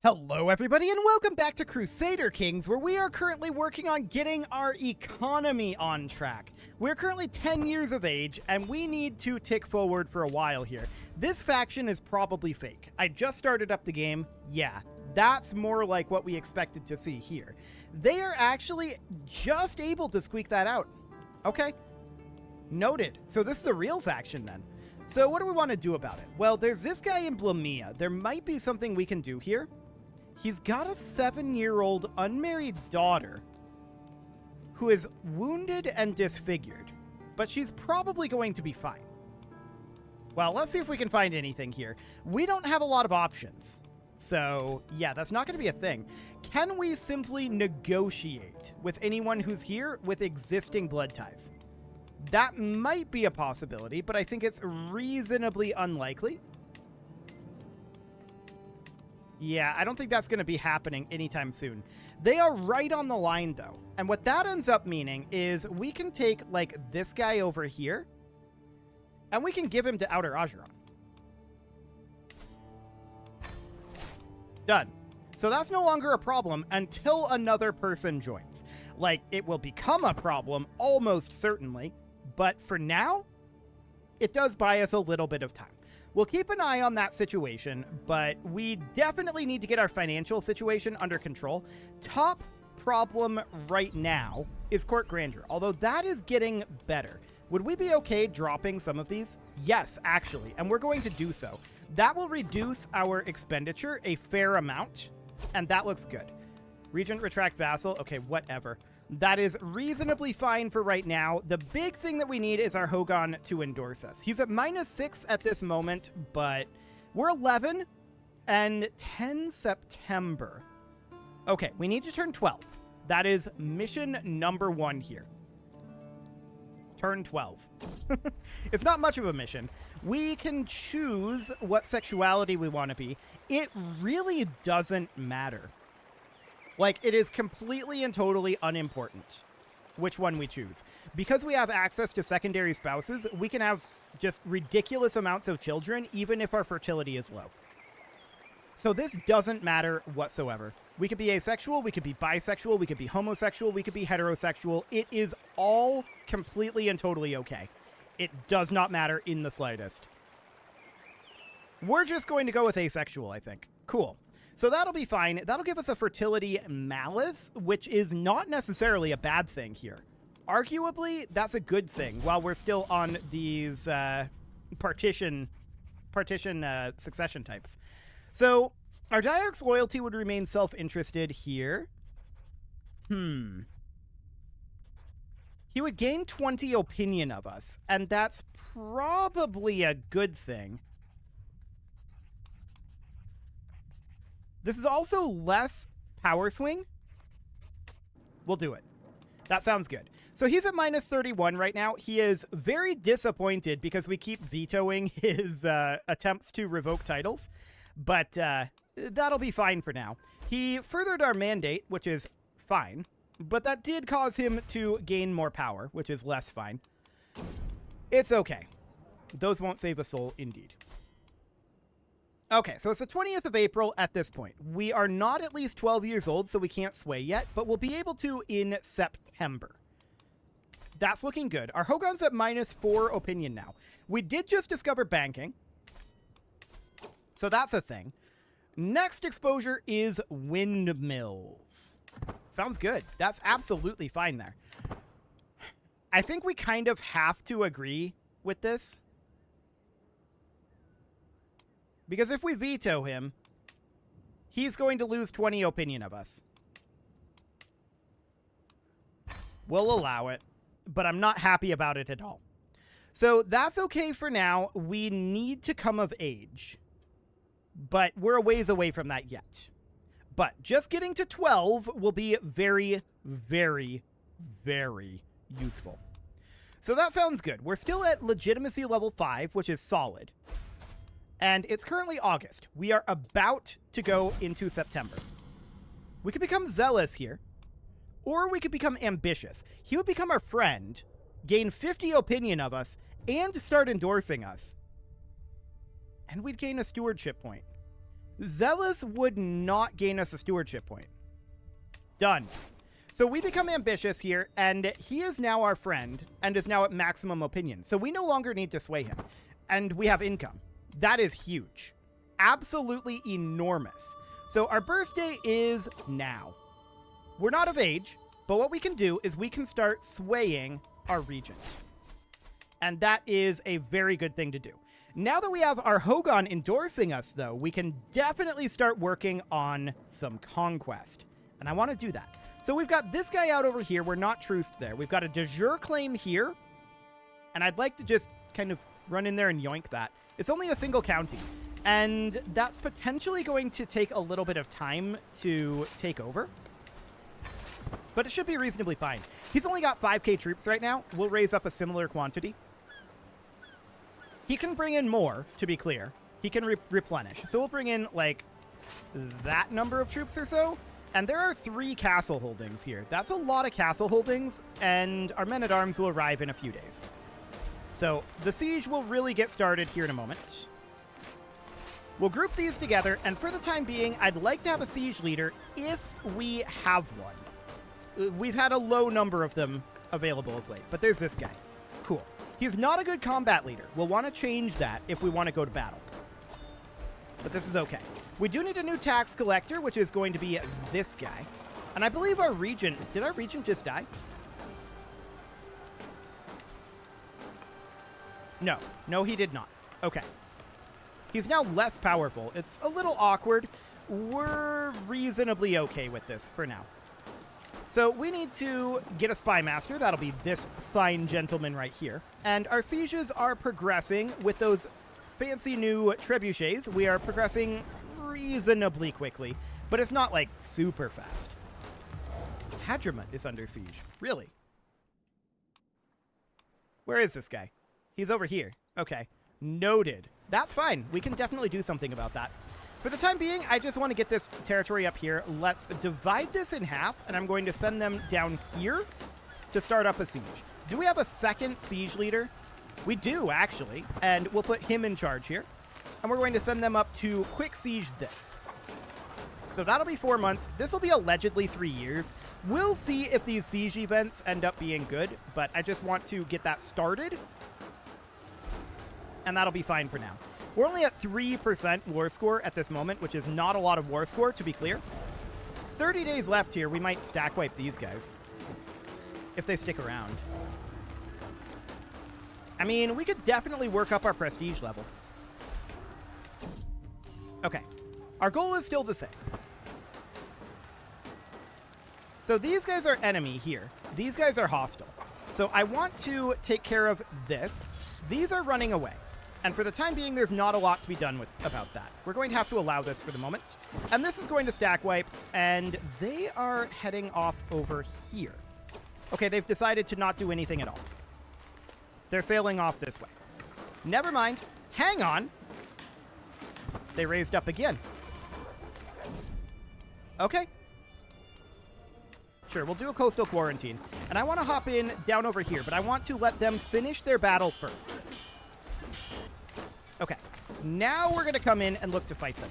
Hello everybody and welcome back to Crusader Kings, where we are currently working on getting our economy on track. We're currently 10 years of age and we need to tick forward for a while here. This faction is probably fake. I just started up the game. Yeah, that's more like what we expected to see here. They are actually just able to squeak that out. Okay, noted. So this is a real faction then. So what do we want to do about it? Well, there's this guy in Blamia. There might be something we can do here. He's got a 7-year-old unmarried daughter who is wounded and disfigured, but she's probably going to be fine. Well, let's see if we can find anything here. We don't have a lot of options. So, yeah, that's not going to be a thing. Can we simply negotiate with anyone who's here with existing blood ties? That might be a possibility, but I think it's reasonably unlikely. Yeah, I don't think that's going to be happening anytime soon. They are right on the line, though. And what that ends up meaning is we can take, like, this guy over here, and we can give him to Outer Ajuran. Done. So that's no longer a problem until another person joins. Like, it will become a problem, almost certainly. But for now, it does buy us a little bit of time. We'll keep an eye on that situation, but we definitely need to get our financial situation under control. Top problem right now is court grandeur, although that is getting better. Would we be okay dropping some of these? Yes, actually, and we're going to do so. That will reduce our expenditure a fair amount, and that looks good. Regent, retract, vassal. Okay, whatever. That is reasonably fine for right now. The big thing that we need is our Hogan to endorse us. He's at -6 at this moment, but we're 11 and 10 September. Okay, we need to turn 12. That is mission number 1 here. Turn 12. It's not much of a mission. We can choose what sexuality we want to be. It really doesn't matter. Like, it is completely and totally unimportant which one we choose. Because we have access to secondary spouses, we can have just ridiculous amounts of children, even if our fertility is low. So this doesn't matter whatsoever. We could be asexual, we could be bisexual, we could be homosexual, we could be heterosexual. It is all completely and totally okay. It does not matter in the slightest. We're just going to go with asexual, I think. Cool. So that'll be fine. That'll give us a fertility malice, which is not necessarily a bad thing here. Arguably, that's a good thing while we're still on these partition succession types. So our diarch's loyalty would remain self-interested here. He would gain 20 opinion of us, and that's probably a good thing. This is also less power swing. We'll do it. That sounds good. So he's at -31 right now. He is very disappointed because we keep vetoing his attempts to revoke titles. But that'll be fine for now. He furthered our mandate, which is fine. But that did cause him to gain more power, which is less fine. It's okay. Those won't save a soul, indeed. Okay, so it's the 20th of April at this point. We are not at least 12 years old, so we can't sway yet, but we'll be able to in September. That's looking good. Our Hogan's at -4 opinion now. We did just discover banking, so that's a thing. Next exposure is windmills. Sounds good. That's absolutely fine there. I think we kind of have to agree with this. Because if we veto him, he's going to lose 20 opinion of us. We'll allow it, but I'm not happy about it at all. So that's okay for now. We need to come of age, but we're a ways away from that yet. But just getting to 12 will be very, very, very useful. So that sounds good. We're still at legitimacy level 5, which is solid. And it's currently August. We are about to go into September. We could become zealous here, or we could become ambitious. He would become our friend, gain 50 opinion of us, and start endorsing us. And we'd gain a stewardship point. Zealous would not gain us a stewardship point. Done. So we become ambitious here, and he is now our friend and is now at maximum opinion. So we no longer need to sway him, and we have income. That is huge. Absolutely enormous. So our birthday is now. We're not of age, but what we can do is we can start swaying our regent. And that is a very good thing to do. Now that we have our Hogan endorsing us, though, we can definitely start working on some conquest. And I want to do that. So we've got this guy out over here. We're not truced there. We've got a de jure claim here. And I'd like to just kind of run in there and yoink that. It's only a single county. And that's potentially going to take a little bit of time to take over. But it should be reasonably fine. He's only got 5k troops right now. We'll raise up a similar quantity. He can bring in more, to be clear. He can replenish. So we'll bring in, like, that number of troops or so. And there are 3 castle holdings here. That's a lot of castle holdings, and our men-at-arms will arrive in a few days. So the siege will really get started here in a moment. We'll group these together, and for the time being, I'd like to have a siege leader if we have one. We've had a low number of them available of late, but there's this guy. Cool. He's not a good combat leader. We'll want to change that if we want to go to battle. But this is okay. We do need a new tax collector, which is going to be this guy. And I believe our regent... Did our regent just die? No. No, he did not. Okay. He's now less powerful. It's a little awkward. We're reasonably okay with this for now. So we need to get a spy master. That'll be this fine gentleman right here. And our sieges are progressing with those fancy new trebuchets. We are progressing reasonably quickly, but it's not like super fast. Hadramut is under siege. Really? Where is this guy? He's over here. Okay. Noted. That's fine. We can definitely do something about that. For the time being, I just want to get this territory up here. Let's divide this in half, and I'm going to send them down here to start up a siege. Do we have a second siege leader? We do, actually, and we'll put him in charge here. And we're going to send them up to quick siege this. So that'll be 4 months. This will be allegedly 3 years. We'll see if these siege events end up being good, but I just want to get that started. And that'll be fine for now. We're only at 3% war score at this moment, which is not a lot of war score, to be clear. 30 days left here. We might stack wipe these guys if they stick around. I mean, we could definitely work up our prestige level. Okay. Our goal is still the same. So these guys are enemy here. These guys are hostile. So I want to take care of this. These are running away. And for the time being, there's not a lot to be done about that. We're going to have to allow this for the moment. And this is going to stack wipe, and they are heading off over here. Okay, they've decided to not do anything at all. They're sailing off this way. Never mind. Hang on. They raised up again. Okay. Sure, we'll do a coastal quarantine. And I want to hop in down over here, but I want to let them finish their battle first. Okay, now we're going to come in and look to fight them.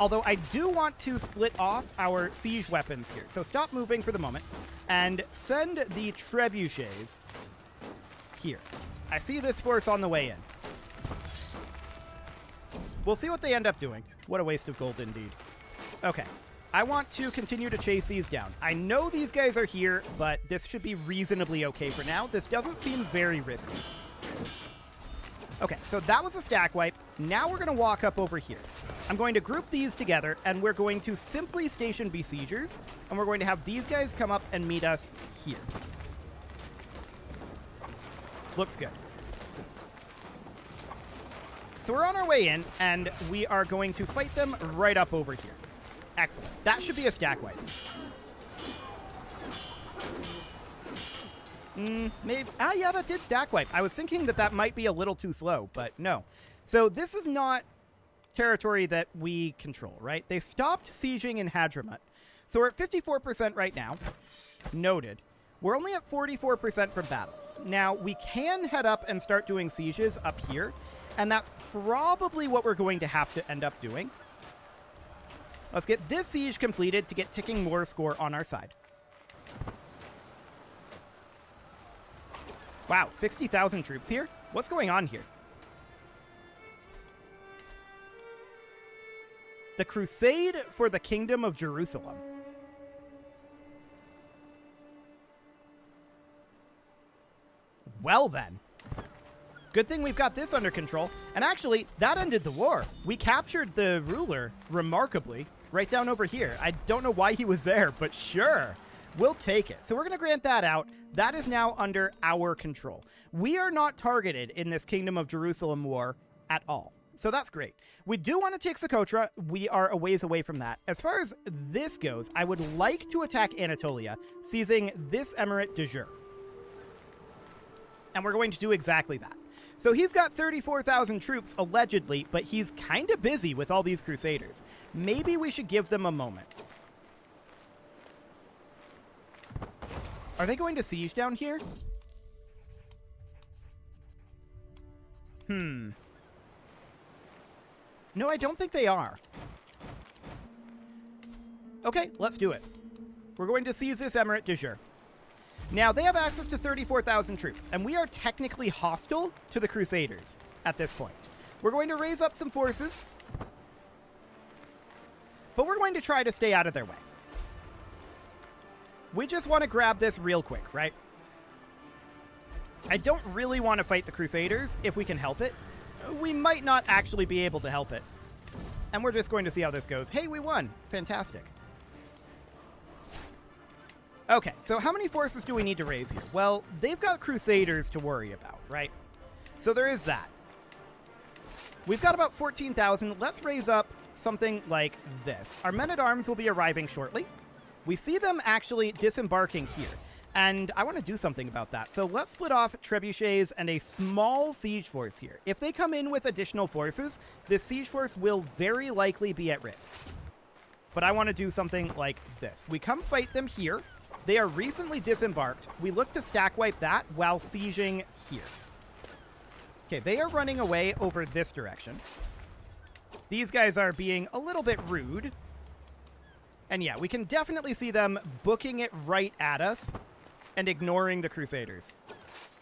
Although I do want to split off our siege weapons here. So stop moving for the moment and send the trebuchets here. I see this force on the way in. We'll see what they end up doing. What a waste of gold indeed. Okay, I want to continue to chase these down. I know these guys are here, but this should be reasonably okay for now. This doesn't seem very risky. Okay, so that was a stack wipe. Now we're going to walk up over here. I'm going to group these together, and we're going to simply station besiegers, and we're going to have these guys come up and meet us here. Looks good. So we're on our way in, and we are going to fight them right up over here. Excellent. That should be a stack wipe. Maybe. Ah, yeah, that did stack wipe. I was thinking that that might be a little too slow, but no. So this is not territory that we control, right? They stopped sieging in Hadramut. So we're at 54% right now. Noted. We're only at 44% from battles. Now, we can head up and start doing sieges up here, and that's probably what we're going to have to end up doing. Let's get this siege completed to get ticking war score on our side. Wow, 60,000 troops here? What's going on here? The Crusade for the Kingdom of Jerusalem. Well then. Good thing we've got this under control. And actually, that ended the war. We captured the ruler remarkably right down over here. I don't know why he was there, but sure. We'll take it. So we're going to grant that out. That is now under our control. We are not targeted in this Kingdom of Jerusalem war at all. So that's great. We do want to take Socotra. We are a ways away from that. As far as this goes, I would like to attack Anatolia, seizing this emirate de jure. And we're going to do exactly that. So he's got 34,000 troops, allegedly, but he's kind of busy with all these Crusaders. Maybe we should give them a moment. Are they going to siege down here? No, I don't think they are. Okay, let's do it. We're going to seize this emirate de jure. Now, they have access to 34,000 troops, and we are technically hostile to the Crusaders at this point. We're going to raise up some forces, but we're going to try to stay out of their way. We just want to grab this real quick, right? I don't really want to fight the Crusaders if we can help it. We might not actually be able to help it. And we're just going to see how this goes. Hey, we won. Fantastic. Okay, so how many forces do we need to raise here? Well, they've got Crusaders to worry about, right? So there is that. We've got about 14,000. Let's raise up something like this. Our men-at-arms will be arriving shortly. We see them actually disembarking here. And I want to do something about that. So let's split off trebuchets and a small siege force here. If they come in with additional forces, this siege force will very likely be at risk. But I want to do something like this. We come fight them here. They are recently disembarked. We look to stack wipe that while sieging here. Okay, they are running away over this direction. These guys are being a little bit rude. And yeah, we can definitely see them booking it right at us and ignoring the Crusaders.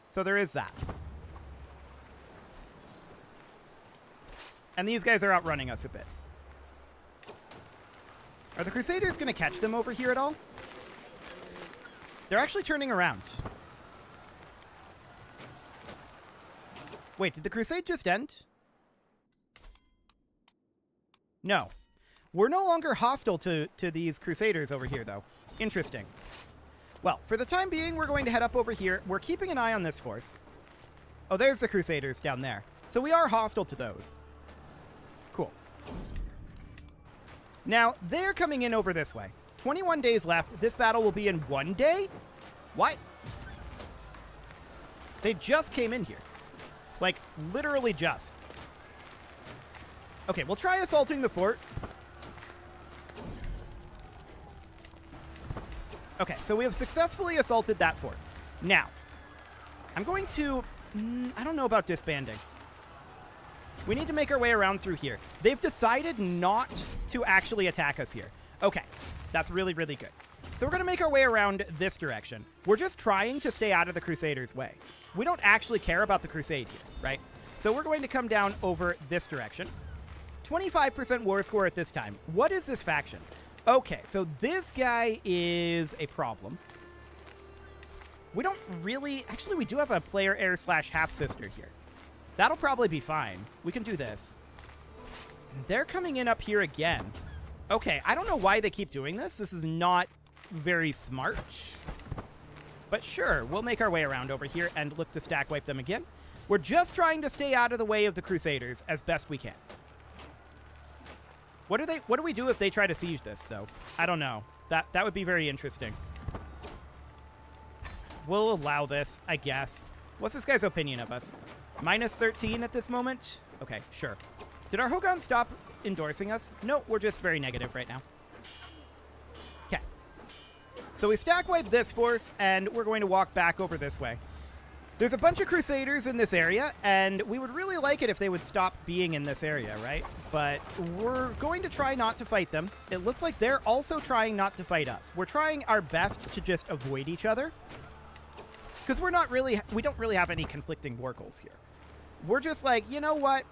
So there is that. And these guys are outrunning us a bit. Are the Crusaders going to catch them over here at all? They're actually turning around. Wait, did the crusade just end? No. We're no longer hostile to these Crusaders over here, though. Interesting. Well, for the time being, we're going to head up over here. We're keeping an eye on this force. Oh, there's the Crusaders down there. So we are hostile to those. Cool. Now, they're coming in over this way. 21 days left. This battle will be in 1 day? What? They just came in here. Like, literally just. Okay, we'll try assaulting the fort. Okay, so we have successfully assaulted that fort. Now, I'm going to... I don't know about disbanding. We need to make our way around through here. They've decided not to actually attack us here. Okay, that's really, really good. So we're going to make our way around this direction. We're just trying to stay out of the Crusaders' way. We don't actually care about the Crusade here, right? So we're going to come down over this direction. 25% war score at this time. What is this faction? Okay, so this guy is a problem. We don't really... Actually, we do have a player heir / half-sister here. That'll probably be fine. We can do this. They're coming in up here again. Okay, I don't know why they keep doing this. This is not very smart. But sure, we'll make our way around over here and look to stack wipe them again. We're just trying to stay out of the way of the Crusaders as best we can. What do we do if they try to siege this, though? I don't know. That would be very interesting. We'll allow this, I guess. What's this guy's opinion of us? -13 at this moment? Okay, sure. Did our Hogan stop endorsing us? No, we're just very negative right now. Okay. So we stack wipe this force, and we're going to walk back over this way. There's a bunch of Crusaders in this area, and we would really like it if they would stop being in this area, right? But we're going to try not to fight them. It looks like they're also trying not to fight us. We're trying our best to just avoid each other, because we don't really have any conflicting war goals here. We're just like, you know what?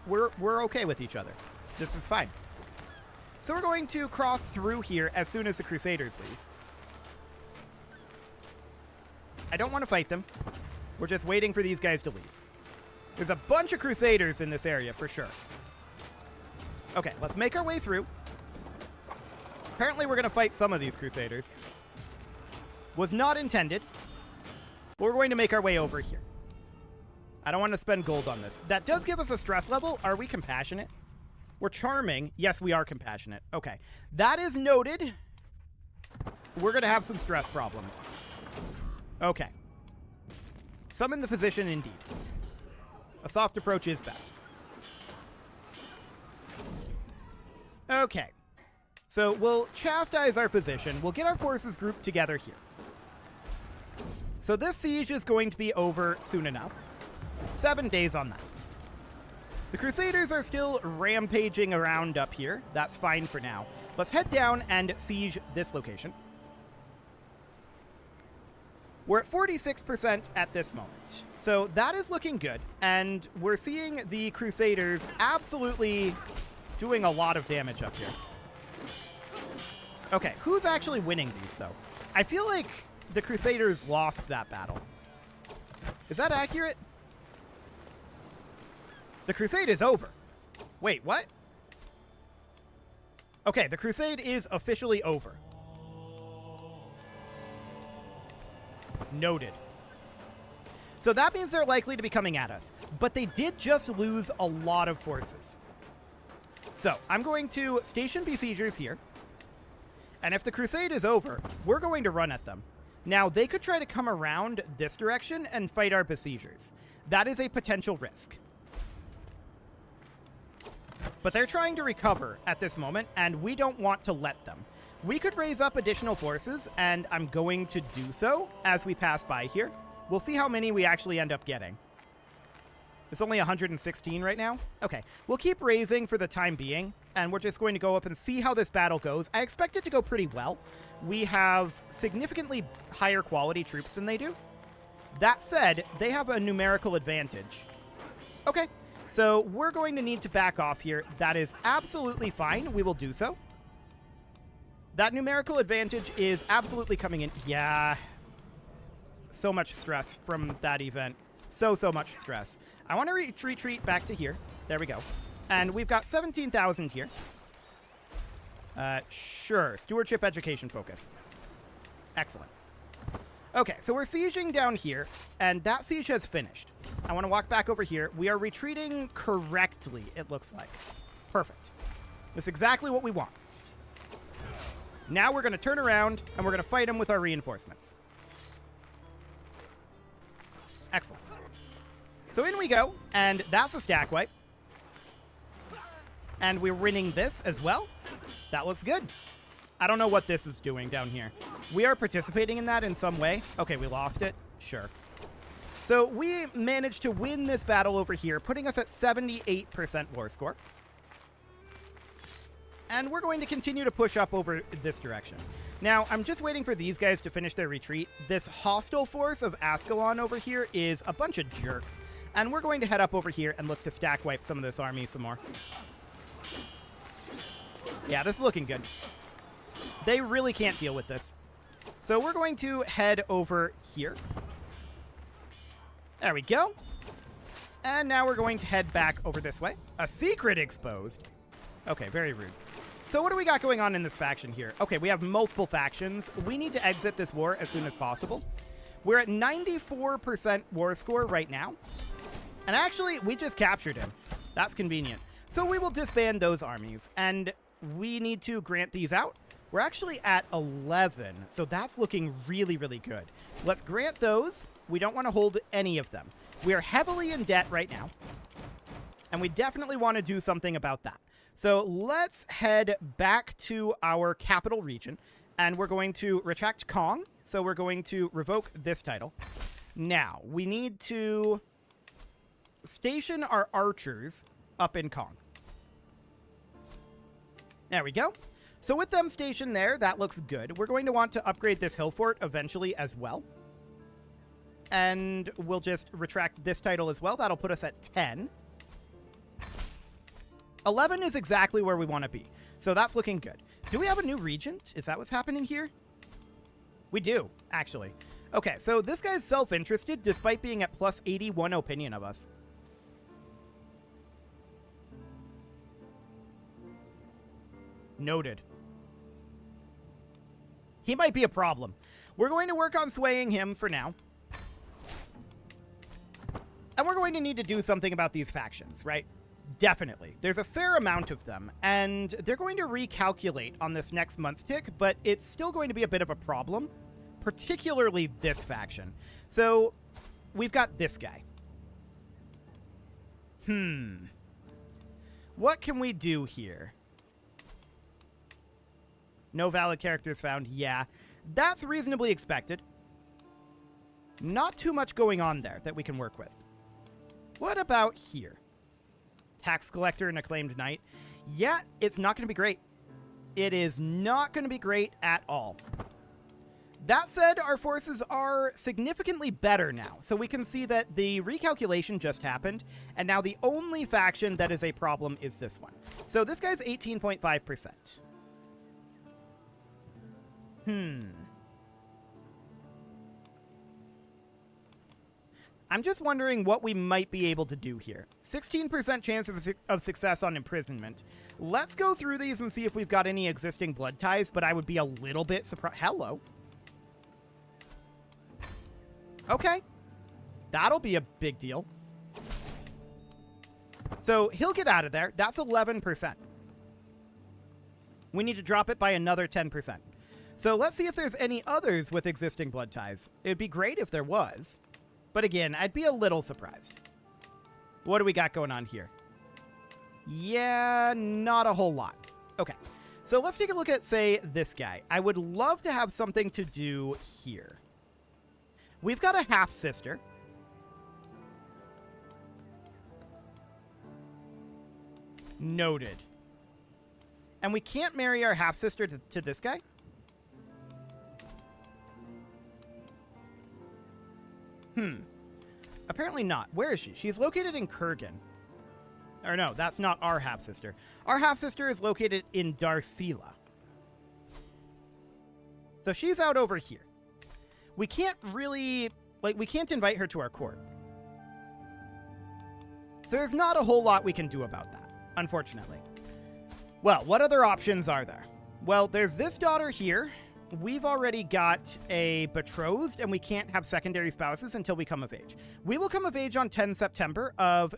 We're okay with each other. This is fine. So we're going to cross through here as soon as the Crusaders leave. I don't want to fight them. We're just waiting for these guys to leave. There's a bunch of Crusaders in this area for sure. Okay, let's make our way through. Apparently we're going to fight some of these Crusaders. Was not intended. But we're going to make our way over here. I don't want to spend gold on this. That does give us a stress level. Are we compassionate? We're charming. Yes, we are compassionate. Okay. That is noted. We're going to have some stress problems. Okay. Summon the physician indeed. A soft approach is best. Okay. So we'll chastise our position. We'll get our forces grouped together here. So this siege is going to be over soon enough. 7 days on that. The Crusaders are still rampaging around up here. That's fine for now. Let's head down and siege this location. We're at 46% at this moment. So that is looking good. And we're seeing the Crusaders absolutely doing a lot of damage up here. Okay, who's actually winning these, though? I feel like the Crusaders lost that battle. Is that accurate? The crusade is over. Wait, what? Okay, the crusade is officially over. Noted. So that means they're likely to be coming at us. But they did just lose a lot of forces. So I'm going to station besiegers here. And if the crusade is over, we're going to run at them. Now, they could try to come around this direction and fight our besiegers. That is a potential risk. But they're trying to recover at this moment, and we don't want to let them. We could raise up additional forces, and I'm going to do so as we pass by here. We'll see how many we actually end up getting. It's only 116 right now. Okay, we'll keep raising for the time being, and we're just going to go up and see how this battle goes. I expect it to go pretty well. We have significantly higher quality troops than they do. That said, they have a numerical advantage. Okay. So we're going to need to back off here. That is absolutely fine. We will do so. That numerical advantage is absolutely coming in. Yeah. So much stress from that event. So much stress. I want to retreat back to here. There we go. And we've got 17,000 here. Sure. Stewardship education focus. Excellent. Okay, so we're sieging down here, and that siege has finished. I want to walk back over here. We are retreating correctly, it looks like. Perfect. That's exactly what we want. Now we're going to turn around, and we're going to fight them with our reinforcements. Excellent. So in we go, and that's a stack wipe. And we're winning this as well. That looks good. I don't know what this is doing down here. We are participating in that in some way. Okay, we lost it. Sure. So we managed to win this battle over here, putting us at 78% war score. And we're going to continue to push up over this direction. Now, I'm just waiting for these guys to finish their retreat. This hostile force of Ascalon over here is a bunch of jerks. And we're going to head up over here and look to stack wipe some of this army some more. Yeah, this is looking good. They really can't deal with this. So we're going to head over here. There we go. And now we're going to head back over this way. A secret exposed. Okay, very rude. So what do we got going on in this faction here? Okay, we have multiple factions. We need to exit this war as soon as possible. We're at 94% war score right now. And actually, we just captured him. That's convenient. So we will disband those armies. And we need to grant these out. We're actually at 11, so that's looking really, really good. Let's grant those. We don't want to hold any of them. We are heavily in debt right now, and we definitely want to do something about that. So let's head back to our capital region, and we're going to retract Kong. So we're going to revoke this title. Now, we need to station our archers up in Kong. There we go. So with them stationed there, that looks good. We're going to want to upgrade this hill fort eventually as well. And we'll just retract this title as well. That'll put us at 10. 11 is exactly where we want to be. So that's looking good. Do we have a new regent? Is that what's happening here? We do, actually. Okay, so this guy's self-interested despite being at plus 81 opinion of us. Noted. He might be a problem. We're going to work on swaying him for now. And we're going to need to do something about these factions, right? Definitely. There's a fair amount of them, and they're going to recalculate on this next month tick, but it's still going to be a bit of a problem, particularly this faction. So, we've got this guy. What can we do here? No valid characters found. Yeah, that's reasonably expected. Not too much going on there that we can work with. What about here? Tax collector and acclaimed knight. Yeah, it's not going to be great. It is not going to be great at all. That said, our forces are significantly better now, so we can see that the recalculation just happened, and now the only faction that is a problem is this one. So this guy's 18.5%. I'm just wondering what we might be able to do here. 16% chance of success on imprisonment. Let's go through these and see if we've got any existing blood ties, but I would be a little bit surprised. Hello. Okay. That'll be a big deal. So he'll get out of there. That's 11%. We need to drop it by another 10%. So let's see if there's any others with existing blood ties. It'd be great if there was. But again, I'd be a little surprised. What do we got going on here? Yeah, not a whole lot. Okay, so let's take a look at, say, this guy. I would love to have something to do here. We've got a half-sister. Noted. And we can't marry our half-sister to this guy? Apparently not. Where is she? She's located in Kurgan. Or no, that's not our half-sister. Our half-sister is located in Darcila. So she's out over here. We can't really... we can't invite her to our court. So there's not a whole lot we can do about that, unfortunately. Well, what other options are there? Well, there's this daughter here. We've already got a betrothed, and we can't have secondary spouses until we come of age. We will come of age on 10 September of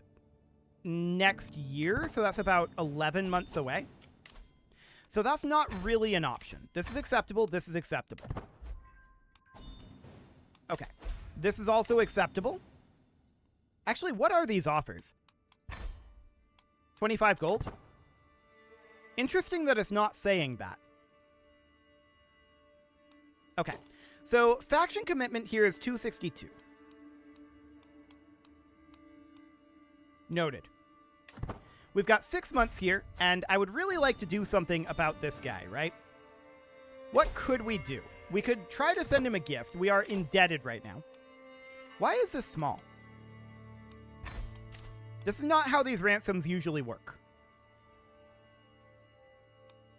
next year, so that's about 11 months away. So that's not really an option. This is acceptable. This is acceptable. Okay. This is also acceptable. Actually, what are these offers? 25 gold? Interesting that it's not saying that. Okay, so faction commitment here is 262. Noted. We've got 6 months here, and I would really like to do something about this guy, right? What could we do? We could try to send him a gift. We are indebted right now. Why is this small? This is not how these ransoms usually work.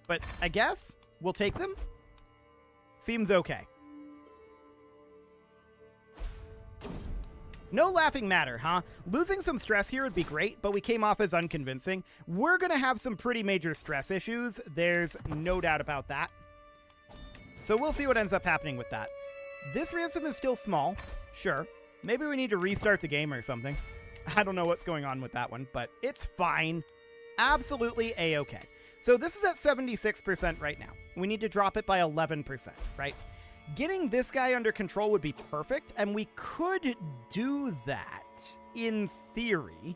But I guess we'll take them. Seems okay. No laughing matter, huh? Losing some stress here would be great, but we came off as unconvincing. We're going to have some pretty major stress issues. There's no doubt about that. So we'll see what ends up happening with that. This ransom is still small. Sure. Maybe we need to restart the game or something. I don't know what's going on with that one, but it's fine. Absolutely A-okay. So this is at 76% right now. We need to drop it by 11%, right? Getting this guy under control would be perfect, and we could do that, in theory,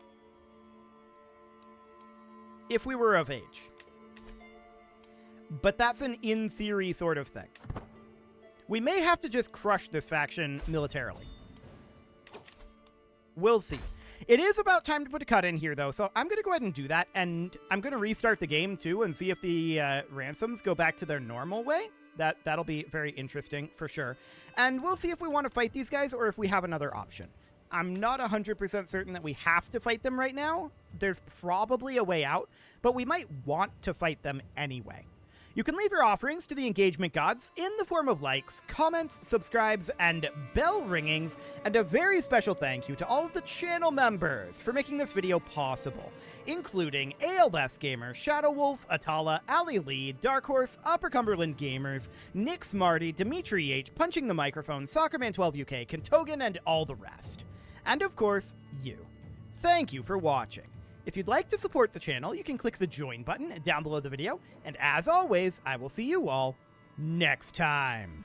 if we were of age. But that's an in-theory sort of thing. We may have to just crush this faction militarily. We'll see. It is about time to put a cut in here, though, so I'm going to go ahead and do that, and I'm going to restart the game, too, and see if the ransoms go back to their normal way. That'll be very interesting, for sure. And we'll see if we want to fight these guys or if we have another option. I'm not 100% certain that we have to fight them right now. There's probably a way out, but we might want to fight them anyway. You can leave your offerings to the engagement gods in the form of likes, comments, subscribes, and bell ringings, and a very special thank you to all of the channel members for making this video possible, including ALS Gamer, Shadow Wolf, Atala, Ali Lee, Dark Horse, Upper Cumberland Gamers, Nick Smarty, Dimitri H, Punching the Microphone, Soccerman12UK, Kentogan, and all the rest. And of course, you. Thank you for watching. If you'd like to support the channel, you can click the join button down below the video, and as always, I will see you all next time.